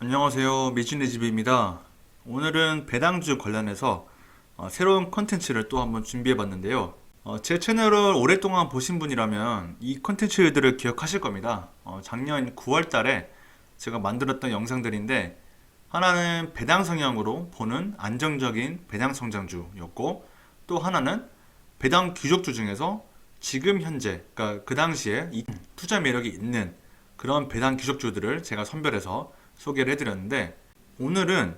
안녕하세요. 미진의 집입니다. 오늘은 배당주 관련해서 새로운 컨텐츠를 또 한번 준비해 봤는데요. 제 채널을 오랫동안 보신 분이라면 이 컨텐츠들을 기억하실 겁니다. 작년 9월 달에 제가 만들었던 영상들인데 하나는 배당 성향으로 보는 안정적인 배당 성장주였고 또 하나는 배당 귀족주 중에서 지금 현재, 그러니까 그 당시에 이 투자 매력이 있는 그런 배당 귀족주들을 제가 선별해서 소개를 해드렸는데 오늘은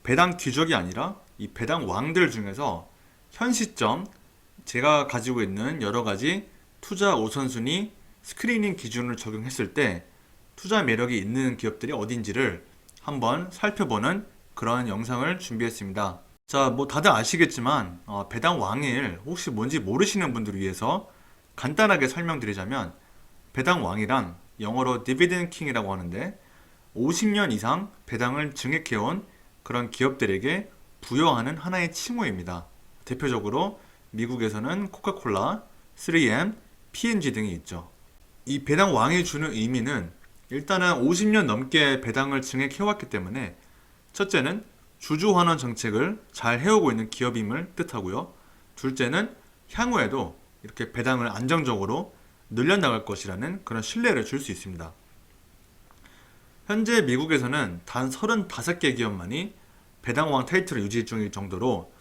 배당 귀족이 아니라 이 배당 왕들 중에서 현 시점 제가 가지고 있는 여러 가지 투자 우선순위 스크리닝 기준을 적용했을 때 투자 매력이 있는 기업들이 어딘지를 한번 살펴보는 그런 영상을 준비했습니다. 자, 뭐 다들 아시겠지만 배당 왕일 혹시 뭔지 모르시는 분들을 위해서 간단하게 설명드리자면 배당 왕이란 영어로 디비덴드 킹이라고 하는데 50년 이상 배당을 증액해온 그런 기업들에게 부여하는 하나의 칭호입니다. 대표적으로 미국에서는 코카콜라, 3M, P&G 등이 있죠. 이 배당 왕이 주는 의미는 일단은 50년 넘게 배당을 증액해왔기 때문에 첫째는 주주환원 정책을 잘 해오고 있는 기업임을 뜻하고요. 둘째는 향후에도 이렇게 배당을 안정적으로 늘려나갈 것이라는 그런 신뢰를 줄 수 있습니다. 현재 미국에서는 단 35개 기업만이 배당왕 타이틀을 유지 중일 정도로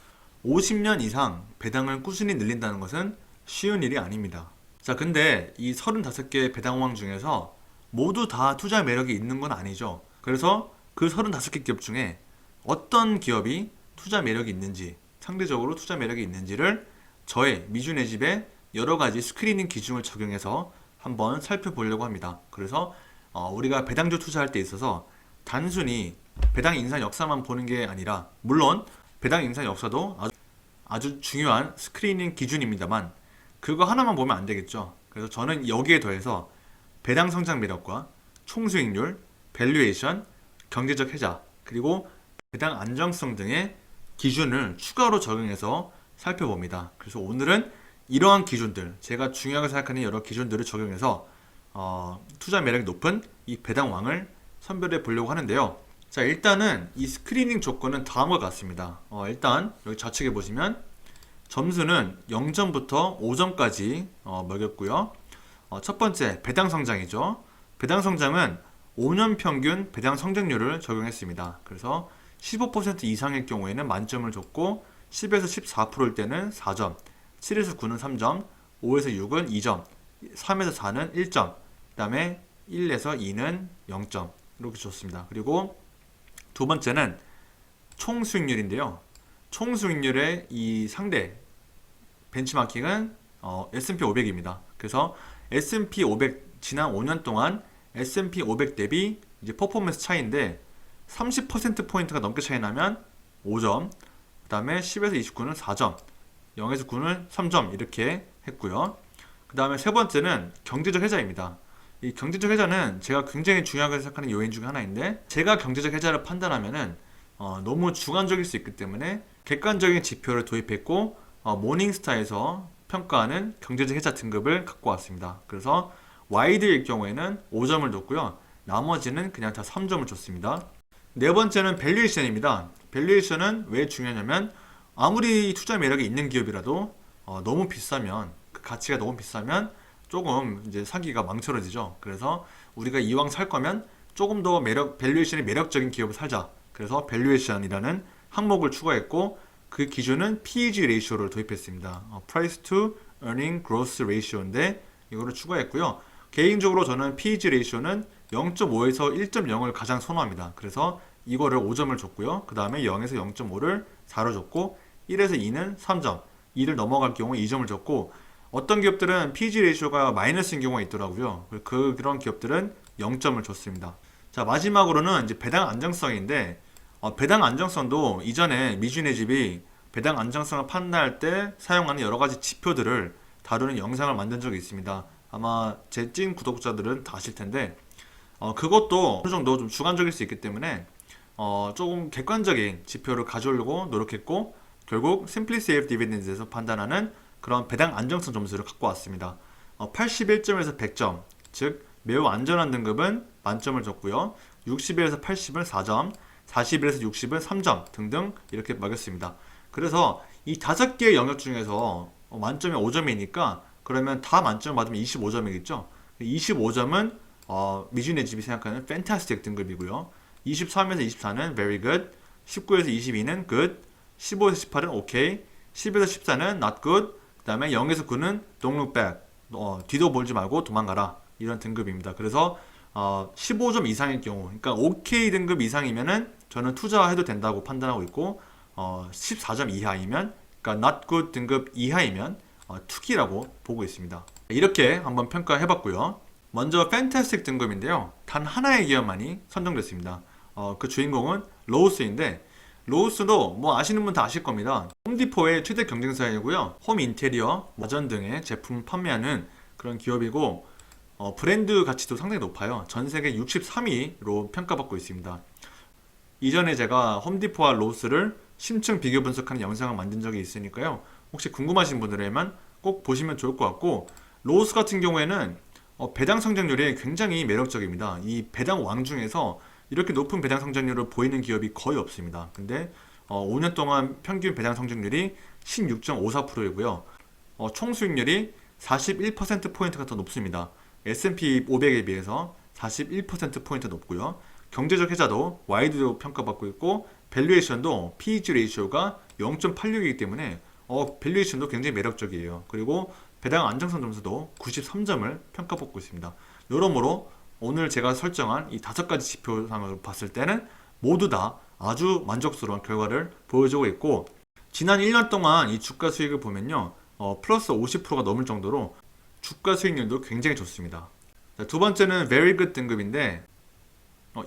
50년 이상 배당을 꾸준히 늘린다는 것은 쉬운 일이 아닙니다. 자, 근데 이 35개 배당왕 중에서 모두 다 투자 매력이 있는 건 아니죠. 그래서 그 35개 기업 중에 어떤 기업이 투자 매력이 있는지, 상대적으로 투자 매력이 있는지를 저의 미주네 집의 여러 가지 스크리닝 기준을 적용해서 한번 살펴보려고 합니다. 그래서 우리가 배당주 투자할 때 있어서 단순히 배당 인상 역사만 보는 게 아니라 물론 배당 인상 역사도 아주 중요한 스크리닝 기준입니다만 그거 하나만 보면 안 되겠죠. 그래서 저는 여기에 더해서 배당 성장 매력과 총수익률, 밸류에이션, 경제적 혜자, 그리고 배당 안정성 등의 기준을 추가로 적용해서 살펴봅니다. 그래서 오늘은 이러한 기준들, 제가 중요하게 생각하는 여러 기준들을 적용해서 투자 매력이 높은 이 배당왕을 선별해 보려고 하는데요. 자, 일단은 이 스크리닝 조건은 다음과 같습니다. 일단 여기 좌측에 보시면 점수는 0점부터 5점까지 매겼고요. 첫 번째 배당 성장이죠. 배당 성장은 5년 평균 배당 성장률을 적용했습니다. 그래서 15% 이상일 경우에는 만점을 줬고 10에서 14%일 때는 4점, 7에서 9는 3점, 5에서 6은 2점, 3에서 4는 1점, 그 다음에 1에서 2는 0점 이렇게 줬습니다. 그리고 두 번째는 총 수익률인데요. 총 수익률의 이 상대 벤치마킹은 S&P 500입니다. 그래서 S&P 500 지난 5년 동안 S&P 500 대비 이제 퍼포먼스 차이인데 30%포인트가 넘게 차이 나면 5점, 그 다음에 10에서 29는 4점, 0에서 9는 3점 이렇게 했고요. 그 다음에 세 번째는 경제적 혜자입니다. 이 경제적 혜자는 제가 굉장히 중요하게 생각하는 요인 중에 하나인데 제가 경제적 혜자를 판단하면은 너무 주관적일 수 있기 때문에 객관적인 지표를 도입했고 모닝스타에서 평가하는 경제적 혜자 등급을 갖고 왔습니다. 그래서 와이드일 경우에는 5점을 줬고요. 나머지는 그냥 다 3점을 줬습니다. 네 번째는 밸류에이션입니다. 밸류에이션은 왜 중요하냐면 아무리 투자 매력이 있는 기업이라도 너무 비싸면 그 가치가 너무 비싸면 조금 이제 사기가 망설여지죠. 그래서 우리가 이왕 살 거면 조금 더 밸류에이션이 매력적인 기업을 살자. 그래서 밸류에이션이라는 항목을 추가했고 그 기준은 PEG 레이쇼를 도입했습니다. Price to Earning Growth Ratio인데 이거를 추가했고요. 개인적으로 저는 PEG 레이쇼는 0.5에서 1.0을 가장 선호합니다. 그래서 이거를 5점을 줬고요. 그 다음에 0에서 0.5를 4로 줬고 1에서 2는 3점, 2를 넘어갈 경우 2점을 줬고 어떤 기업들은 PEG 레이쇼가 마이너스인 경우가 있더라고요. 그런 기업들은 0점을 줬습니다. 자, 마지막으로는 이제 배당 안정성인데 배당 안정성도 이전에 미주네 집이 배당 안정성을 판단할 때 사용하는 여러 가지 지표들을 다루는 영상을 만든 적이 있습니다. 아마 제 찐 구독자들은 다 아실 텐데 그것도 어느 정도 좀 주관적일 수 있기 때문에 조금 객관적인 지표를 가져오려고 노력했고 결국 Simply Dividends에서 판단하는 그런 배당 안정성 점수를 갖고 왔습니다. 81점에서 100점, 즉 매우 안전한 등급은 만점을 줬고요. 60에서 80은 4점, 41에서 60은 3점 등등 이렇게 매겼습니다. 그래서 이 5개의 영역 중에서 만점이 5점이니까 그러면 다 만점 받으면 25점이겠죠. 25점은 미준의 집이 생각하는 fantastic 등급이고요. 23에서 24는 very good, 19에서 22는 good, 15에서 18은 okay, 10에서 14는 not good, 그 다음에 0에서 9는 don't look back, 뒤도 보지 말고 도망가라, 이런 등급입니다. 그래서 15점 이상일 경우, 그러니까 OK 등급 이상이면은 저는 투자해도 된다고 판단하고 있고, 14점 이하이면, 그러니까 not good 등급 이하이면 투기라고 보고 있습니다. 이렇게 한번 평가해봤고요. 먼저 Fantastic 등급인데요. 단 하나의 기업만이 선정됐습니다. 그 주인공은 로우스인데, 로우스도 뭐 아시는 분 다 아실 겁니다. 홈디포의 최대 경쟁사이고요. 홈 인테리어, 와전 등의 제품 판매하는 그런 기업이고, 브랜드 가치도 상당히 높아요. 전 세계 63위로 평가받고 있습니다. 이전에 제가 홈디포와 로우스를 심층 비교 분석하는 영상을 만든 적이 있으니까요. 혹시 궁금하신 분들에만 꼭 보시면 좋을 것 같고, 로우스 같은 경우에는 배당 성장률이 굉장히 매력적입니다. 이 배당 왕 중에서 이렇게 높은 배당 성장률을 보이는 기업이 거의 없습니다. 근데 5년 동안 평균 배당 성장률이 16.54%이고요. 총 수익률이 41%포인트가 더 높습니다. S&P 500에 비해서 41%포인트 높고요. 경제적 혜자도 와이드로 평가받고 있고, 밸류에이션도 PEG 레이쇼가 0.86이기 때문에 밸류에이션도 굉장히 매력적이에요. 그리고 배당 안정성 점수도 93점을 평가받고 있습니다. 여러모로 오늘 제가 설정한 이 5가지 지표상으로 봤을 때는 모두 다 아주 만족스러운 결과를 보여주고 있고, 지난 1년 동안 이 주가 수익을 보면요, 플러스 50%가 넘을 정도로 주가 수익률도 굉장히 좋습니다. 자, 두 번째는 very good 등급인데,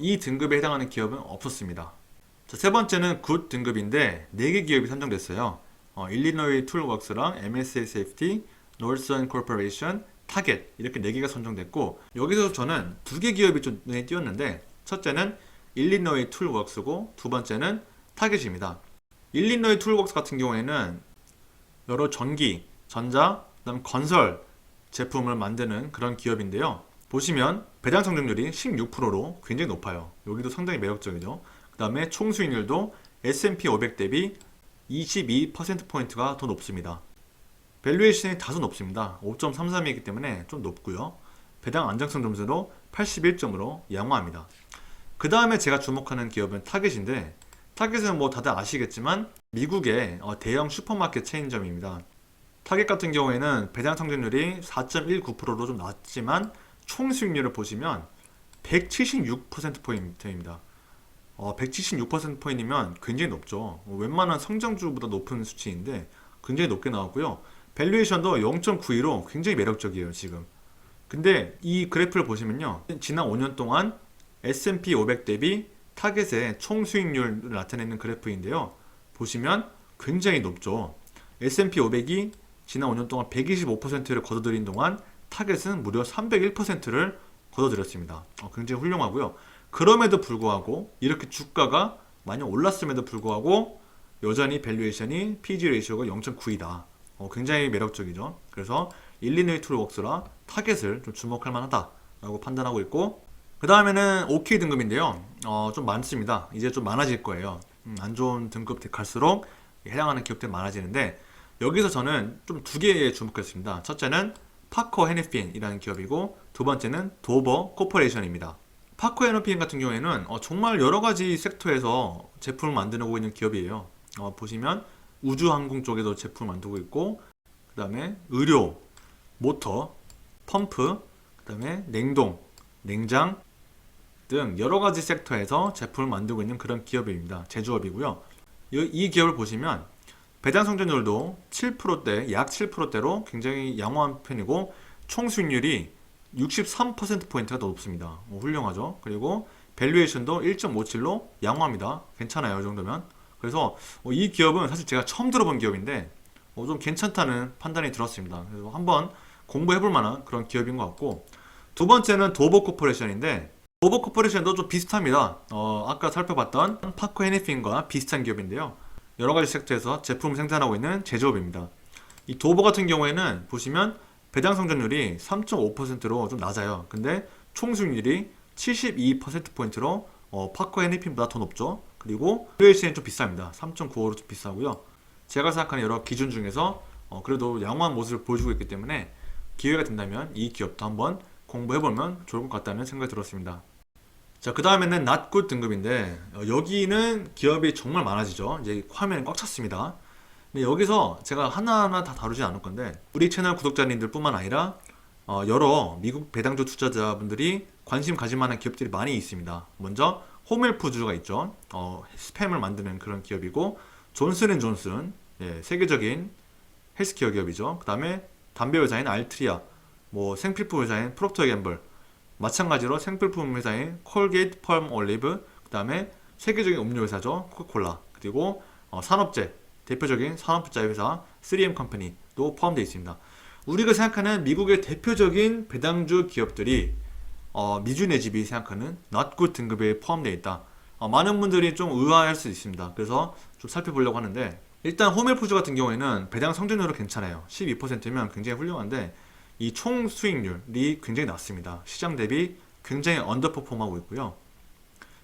이 등급에 해당하는 기업은 없었습니다. 자, 세 번째는 good 등급인데 4개 기업이 선정됐어요. 일리노이 툴웍스랑 MSA 세이프티, 노스런 코퍼레이션, 타겟, 이렇게 4개가 선정됐고, 여기서 저는 2개 기업이 좀 눈에 띄었는데, 첫째는 일리노이 툴웍스고 두 번째는 타겟입니다. 일리노이 툴웍스 같은 경우에는 여러 전기, 전자, 그다음 건설 제품을 만드는 그런 기업인데요. 보시면 배당 성장률이 16%로 굉장히 높아요. 여기도 상당히 매력적이죠. 그 다음에 총 수익률도 S&P 500 대비 22%포인트가 더 높습니다. 밸류에이션이 다소 높습니다. 5.33이기 때문에 좀 높고요. 배당 안정성 점수도 81점으로 양호합니다. 그 다음에 제가 주목하는 기업은 타겟인데, 타겟은 뭐 다들 아시겠지만 미국의 대형 슈퍼마켓 체인점입니다. 타겟 같은 경우에는 배당 성장률이 4.19%로 좀 낮지만 총 수익률을 보시면 176%포인트입니다. 176%포인트이면 굉장히 높죠. 웬만한 성장주보다 높은 수치인데 굉장히 높게 나왔고요. 밸류에이션도 0.92로 굉장히 매력적이에요, 지금. 근데 이 그래프를 보시면요, 지난 5년 동안 S&P 500 대비 타겟의 총 수익률을 나타내는 그래프인데요. 보시면 굉장히 높죠. S&P 500이 지난 5년 동안 125%를 거둬들인 동안 타겟은 무려 301%를 거둬들였습니다. 굉장히 훌륭하고요. 그럼에도 불구하고 이렇게 주가가 많이 올랐음에도 불구하고 여전히 밸류에이션이 PG 레이쇼가 0.9이다. 굉장히 매력적이죠. 그래서 일리노이 툴웍스라 타겟을 좀 주목할 만하다라고 판단하고 있고, 그 다음에는 OK 등급인데요. 좀 많습니다. 이제 좀 많아질 거예요. 안 좋은 등급 갈수록 해당하는 기업들이 많아지는데, 여기서 저는 좀 2개에 주목했습니다. 첫째는 파커 헤니핀이라는 기업이고, 두 번째는 도버 코퍼레이션입니다. 파커 헤니핀 같은 경우에는 정말 여러 가지 섹터에서 제품을 만들고 있는 기업이에요. 보시면 우주항공 쪽에도 제품을 만들고 있고, 그 다음에 의료, 모터, 펌프, 그 다음에 냉동, 냉장 등 여러 가지 섹터에서 제품을 만들고 있는 그런 기업입니다. 제조업이고요. 이 기업을 보시면 배당 성장률도 7%대, 약 7%대로 굉장히 양호한 편이고, 총 수익률이 63%포인트가 더 높습니다. 훌륭하죠. 그리고 밸류에이션도 1.57로 양호합니다. 괜찮아요, 이 정도면. 그래서 이 기업은 사실 제가 처음 들어본 기업인데 좀 괜찮다는 판단이 들었습니다. 그래서 한번 공부해볼 만한 그런 기업인 것 같고, 두 번째는 도버 코퍼레이션인데, 도버 코퍼레이션도 좀 비슷합니다. 아까 살펴봤던 파커 헤니핀과 비슷한 기업인데요. 여러 가지 섹터에서 제품을 생산하고 있는 제조업입니다. 이 도버 같은 경우에는 보시면 배당 성장률이 3.5%로 좀 낮아요. 근데 총 수익률이 72%포인트로 파커 해니핀보다 더 높죠. 그리고 밸류에이션이 좀 비쌉니다. 3.95로 좀 비싸고요. 제가 생각하는 여러 기준 중에서 그래도 양호한 모습을 보여주고 있기 때문에 기회가 된다면 이 기업도 한번 공부해보면 좋을 것 같다는 생각이 들었습니다. 자, 그 다음에는 not good 등급인데 여기는 기업이 정말 많아지죠. 이제 화면이 꽉 찼습니다. 근데 여기서 제가 하나하나 다 다루지 않을 건데 우리 채널 구독자님들 뿐만 아니라 여러 미국 배당주 투자자분들이 관심 가질 만한 기업들이 많이 있습니다. 먼저 홈헬푸드가 있죠. 스팸을 만드는 그런 기업이고, 존슨앤존슨, 세계적인 헬스케어 기업이죠. 그 다음에 담배 회사인 알트리아, 생필품 회사인 프록터앤갬블, 마찬가지로 생필품 회사인 콜게이트 펄m 올리브, 그 다음에 세계적인 음료 회사죠. 코카콜라, 그리고 산업재, 대표적인 산업자 회사 3M 컴퍼니도 포함되어 있습니다. 우리가 생각하는 미국의 대표적인 배당주 기업들이 미주네 집이 생각하는 not good 등급에 포함되어 있다. 많은 분들이 좀 의아할 수 있습니다. 그래서 좀 살펴보려고 하는데, 일단 홈헬푸드 같은 경우에는 배당 성장률은 괜찮아요. 12%면 굉장히 훌륭한데 이 총 수익률이 굉장히 낮습니다. 시장 대비 굉장히 언더퍼폼하고 있고요.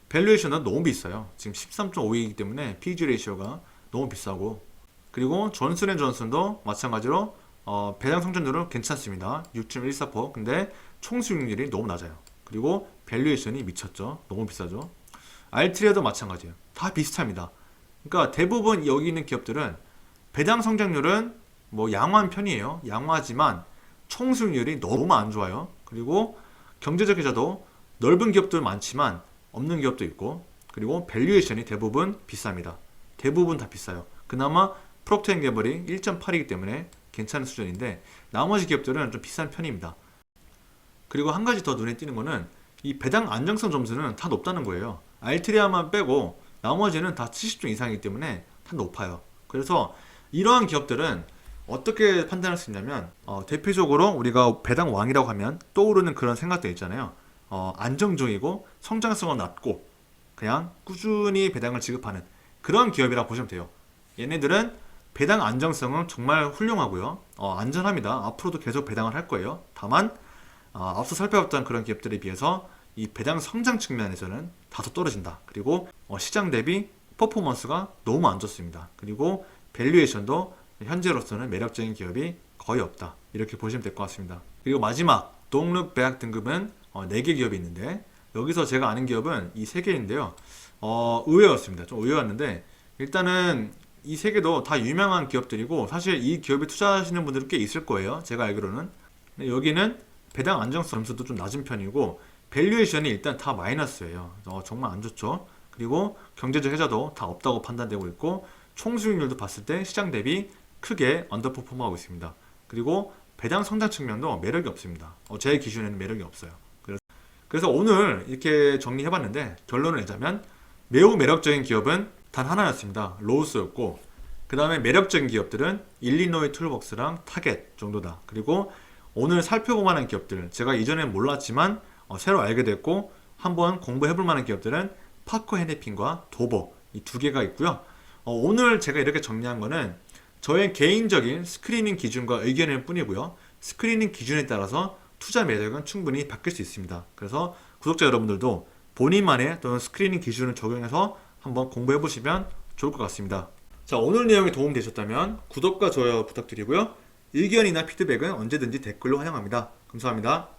밸류에이션은 너무 비싸요. 지금 13.5이기 때문에 PEG 레이시오가 너무 비싸고, 그리고 존슨앤존슨도 마찬가지로 배당 성장률은 괜찮습니다. 6.14%. 근데 총 수익률이 너무 낮아요. 그리고 밸류에이션이 미쳤죠. 너무 비싸죠. 알트리아도 마찬가지예요. 다 비슷합니다. 그러니까 대부분 여기 있는 기업들은 배당 성장률은 양호한 편이에요. 양호하지만 총 수익률이 너무 안 좋아요. 그리고 경제적 계좌도 넓은 기업들 많지만 없는 기업도 있고, 그리고 밸류에이션이 대부분 비쌉니다. 대부분 다 비싸요. 그나마 프록터앤갬블이 1.8이기 때문에 괜찮은 수준인데 나머지 기업들은 좀 비싼 편입니다. 그리고 한 가지 더 눈에 띄는 거는 이 배당 안정성 점수는 다 높다는 거예요. 알트리아만 빼고 나머지는 다 70점 이상이기 때문에 다 높아요. 그래서 이러한 기업들은 어떻게 판단할 수 있냐면 대표적으로 우리가 배당 왕이라고 하면 떠오르는 그런 생각들 있잖아요. 안정적이고 성장성은 낮고 그냥 꾸준히 배당을 지급하는 그런 기업이라고 보시면 돼요. 얘네들은 배당 안정성은 정말 훌륭하고요. 안전합니다. 앞으로도 계속 배당을 할 거예요. 다만 앞서 살펴봤던 그런 기업들에 비해서 이 배당 성장 측면에서는 다소 떨어진다. 그리고 시장 대비 퍼포먼스가 너무 안 좋습니다. 그리고 밸류에이션도 현재로서는 매력적인 기업이 거의 없다. 이렇게 보시면 될 것 같습니다. 그리고 마지막 동룩 배약 등급은 4개 기업이 있는데 여기서 제가 아는 기업은 이 3개인데요. 의외였습니다. 좀 의외였는데 일단은 이 3개도 다 유명한 기업들이고 사실 이 기업에 투자하시는 분들은 꽤 있을 거예요. 제가 알기로는. 여기는 배당 안정성 점수도 좀 낮은 편이고 밸류에이션이 일단 다 마이너스예요. 정말 안 좋죠. 그리고 경제적 혜자도 다 없다고 판단되고 있고 총 수익률도 봤을 때 시장 대비 크게 언더퍼폼하고 있습니다. 그리고 배당 성장 측면도 매력이 없습니다. 제 기준에는 매력이 없어요. 그래서 오늘 이렇게 정리해봤는데 결론을 내자면 매우 매력적인 기업은 단 하나였습니다. 로우스였고, 그 다음에 매력적인 기업들은 일리노이 툴벅스랑 타겟 정도다. 그리고 오늘 살펴볼 만한 기업들, 제가 이전엔 몰랐지만 새로 알게 됐고 한번 공부해볼 만한 기업들은 파커 해니핀과 도버, 이 2개가 있고요. 오늘 제가 이렇게 정리한 거는 저의 개인적인 스크리닝 기준과 의견일 뿐이고요. 스크리닝 기준에 따라서 투자 매력은 충분히 바뀔 수 있습니다. 그래서 구독자 여러분들도 본인만의 또는 스크리닝 기준을 적용해서 한번 공부해 보시면 좋을 것 같습니다. 자, 오늘 내용이 도움 되셨다면 구독과 좋아요 부탁드리고요. 의견이나 피드백은 언제든지 댓글로 환영합니다. 감사합니다.